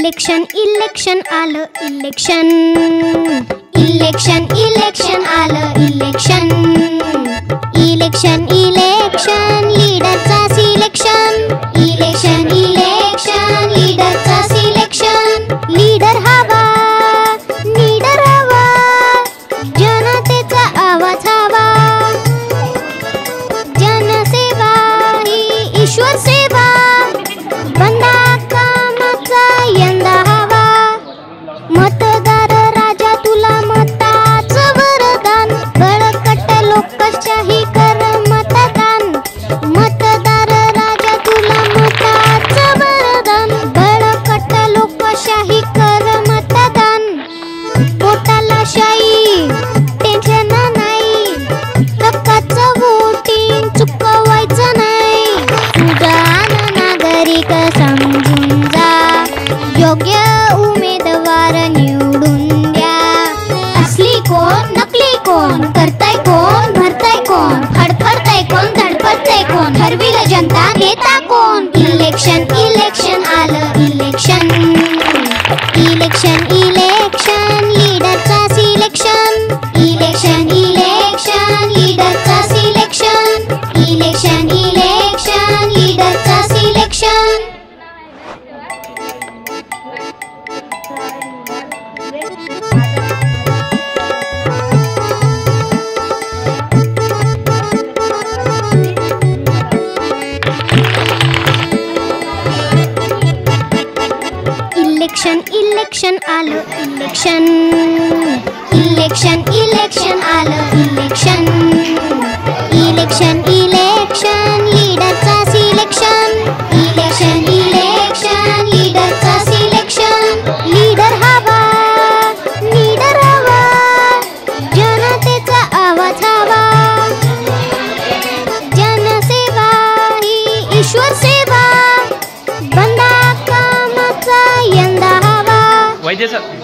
Election आलं election, election आलं election, election लीडरचा सिलेक्शन, इलेक्शन लीडरचा सिलेक्शन, लीडर हवा जनतेचा आवाज हवा, जनसेवा ही ईश्वर सेवा, बंदा कामाचा यंदा हवा, मतदार राजा तुला मताचं वरदान, बळकट लोकशाही कर मतदान, मतदार राजा तुला मताचं वरदान, बळकट लोकशाही कर मतदान, पोटाला शाई टेन्शन नाही, हक्काचं वोटिंग चुकवायचं नाही, सुजाण नागरिक समजून जा, योग्य उमेदवार निवडून द्या, असली कोण नकली कोण, करताय कोण भरताय कोण, फडफडताय कोण धडपडताय कोण, ठरविलं जनता नेता कोण, इलेक्शन आलं इलेक्शन, इलेक्शन लीडरचा सिलेक्शन, इलेक्शन लीडरचा सिलेक्शन, इलेक्शन लीडरचा सिलेक्शन. इलेक्शन आलं इलेक्शन, इलेक्शन आलं इलेक्शन, इलेक्शन लीडरचा सिलेक्शन, इलेक्शन लीडरचा सिलेक्शन, लीडर हवा जनतेचा आवाज हवा, जनसेवा ही ईश्वर सेवा, बंदा कामाचा यंदा हवा,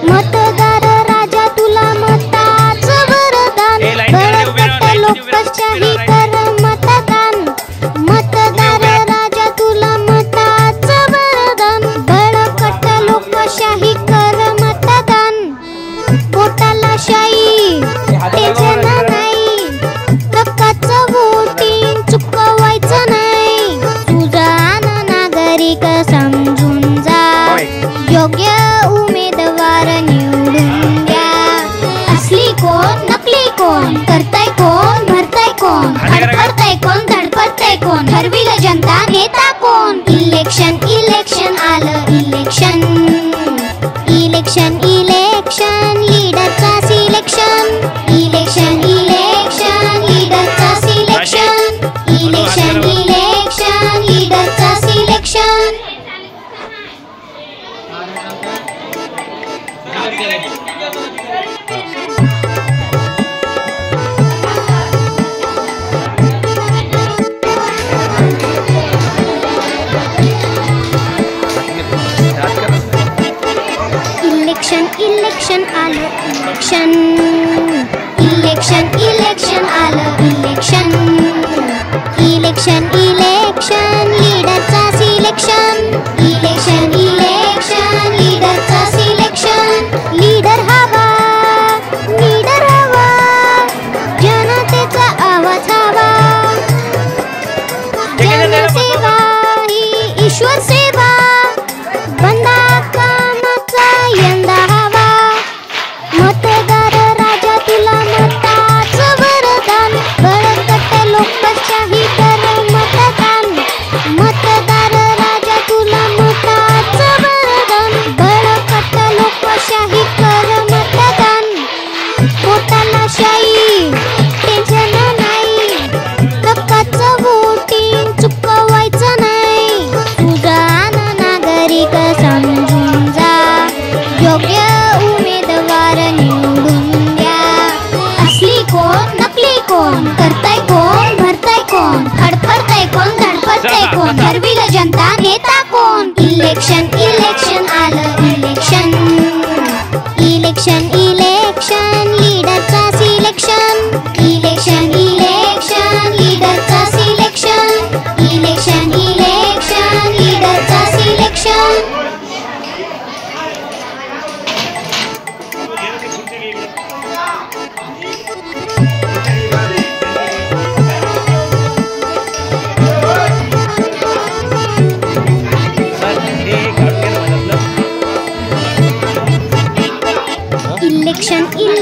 मतदार राजा तुला मताचं वरदान, बळकट लोकशाही कर मतदान, मतदार राजा तुला मताचं वरदान, बळकट लोकशाही कर मतदान, पोटाला शाई टेन्शन नाही, हक्काचं वोटिंग चुकवायचं नाही, सुजाण नागरिक समजून जा, योग्य उमेदवार निवडून द्या, असली कोण नकली कोण, करताय कोण भरताय कोण, फडफडताय कोण धडपडताय कोण, ठरविलं जनता नेता कोण, इलेक्शन आलं इलेक्शन, इलेक्शन लीडरचा सिलेक्शन, इलेक्शन लीडरचा सिलेक्शन, इलेक्शन लीडरचा सिलेक्शन. इलेक्शन आलं इलेक्शन, इलेक्शन आलं इलेक्शन, इलेक्शन लीडरचा सिलेक्शन, इलेक्शन लीडरचा सिलेक्शन, लीडर हवा जनतेचा आवाज हवा, जनसेवा ही ईश्वर सेवा, बंदा कामाचा यंदा हवा, मतदार राजा तुला मताचं वरदान, बळकट लोकशाही कर मतदान, मतदार राजा तुला मताचं वरदान, बळकट लोकशाही कर मतदान, पोटाला शाई टेन्शन नाही, हक्काचं वोटिंग चुकवायचं नाही, सुजाण नागरिक समजून जा, योग्य उमेदवार निवडून द्या, असली कोण नकली कोण, करताय कोण भरताय कोण, फडफडताय कोण धडपडताय कोण, ठरविलं जनता नेता कोण, इलेक्शन आलं इलेक्शन, इलेक्शन लीडरचा सिलेक्शन, इलेक्शन लीडरचा सिलेक्शन, इलेक्शन लीडरचा सिलेक्शन.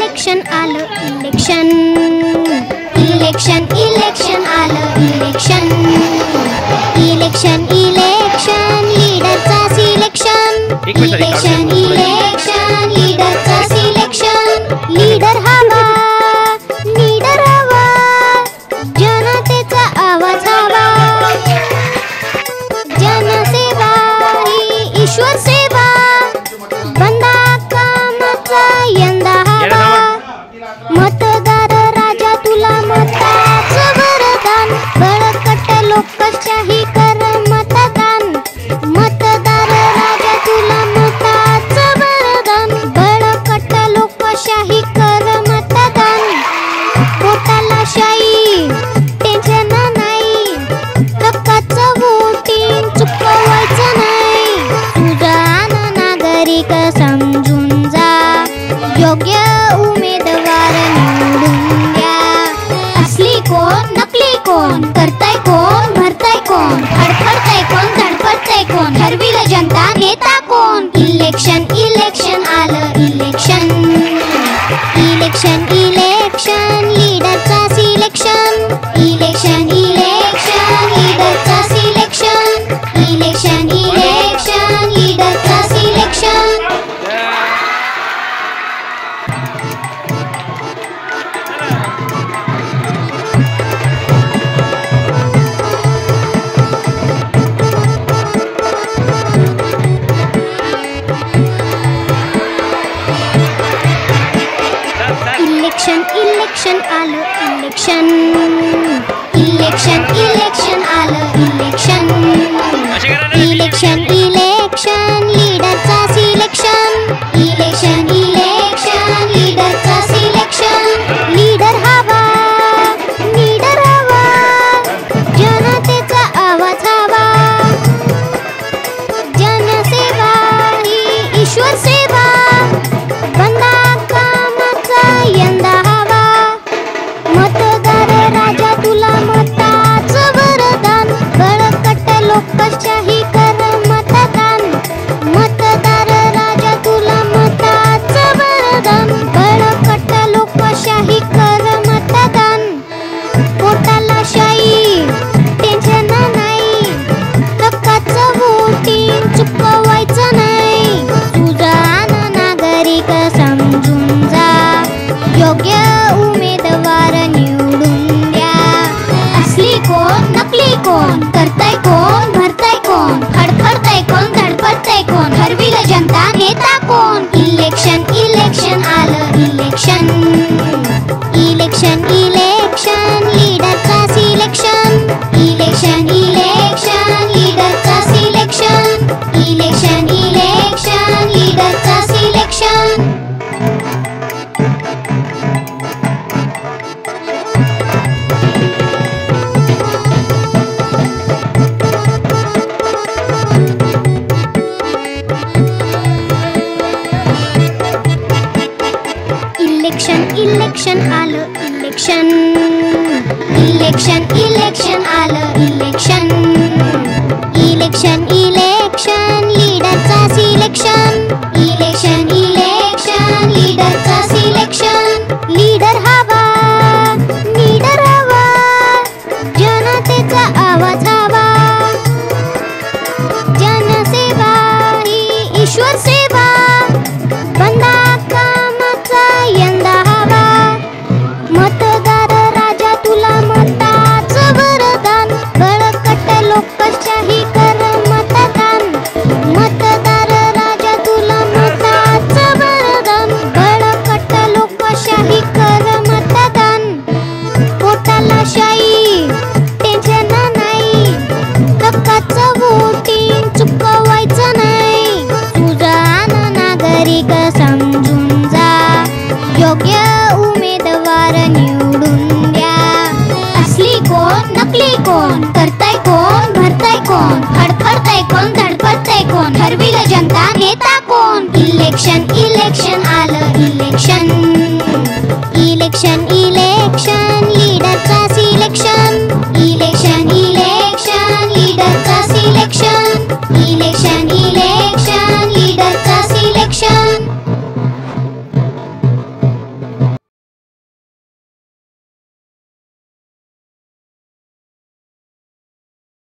इलेक्शन आलं इलेक्शन इलेक्शन इलेक्शन आलं इलेक्शन इलेक्शन इलेक्शन लीडरचा सिलेक्शन इलेक्शन इलेक्शन लीडरचा सिलेक्शन लीडर हवा जनतेचा आवाज हवा जनसेवा ही ईश्वर सेवा बंदा कामाचा यंदा हवा मतदार राजा तुला मताचं वरदान बळकट लोकशाही कर मतदान मतदार राजा तुला मताचं वरदान बळकट लोकशाही कर मतदान पोटाला शाई टेन्शन नाही हक्काचं वोटिंग चुकवायचं नाही सुजाण नागरिक समजून जा योग्य उमेदवार निवडून द्या असली कोण नकली कोण करताय कोण भरताय कोण फडफडताय कोण धडपडताय कोण ठरविलं जनता नेता कोण इलेक्शन इलेक्शन आलं इलेक्शन इलेक्शन इलेक्शन लीडरचा सिलेक्शन इलेक्शन इलेक्शन लीडरचा सिलेक्शन इलेक्शन इलेक्शन लीडरचा सिलेक्शन इलेक्शन इलेक्शन आलं इलेक्शन इलेक्शन इलेक्शन आलं इलेक्शन इलेक्शन इलेक्शन लीडरचा सिलेक्शन इलेक्शन इलेक्शन लीडरचा सिलेक्शन लीडर हवा जनतेचा आवाज हवा जनसेवा ही ईश्वर सेवा बंदा कामाचा यंदा हवा मतदार राजा तुला मताचं वरदान बळकट लोकशाही कर मतदान मतदार राजा तुला मताचं वरदान बळकट लोकशाही कर मतदान पोटाला शाई टेन्शन नाही हक्काचं वोटिंग चुकवायचं नाही सुजाण नागरिक समजून जा योग्य उमेदवार निवडून द्या असली कोण नकली कोण करताय कोण भरताय कोण फडफडताय कोण धडपडताय कोण ठरविलं जनता नेता कोण इलेक्शन इलेक्शन आलं इलेक्शन इलेक्शन इलेक्शन लीडरचा सिलेक्शन इलेक्शन इलेक्शन लीडरचा सिलेक्शन इलेक्शन इलेक्शन लीडरचा सिलेक्शन इलेक्शन इलेक्शन आलं इलेक्शन इलेक्शन इलेक्शन आलं इलेक्शन इलेक्शन इलेक्शन लीडरचा सिलेक्शन इलेक्शन इलेक्शन लीडरचा सिलेक्शन लीडर हवा जनतेचा आवाज हवा जनसेवा ही ईश्वर सेवा बंदा कामाचा यंदा हवा मतदार राजा तुला मताचं वरदान बळकट लोकशाही कर मतदान मतदार राजा तुला मताचं वरदान बळकट लोकशाही कर मतदान पोटाला शाई टेन्शन नाही हक्काचं वोटिंग चुकवायचं नाही सुजाण नागरिक समजून जा योग्य उमेदवार निवडून द्या असली कोण नकली कोण करताय कोण भरताय कोण फडफडताय कोण धडपडताय कोण ठरविलं जनता नेता कोण इलेक्शन इलेक्शन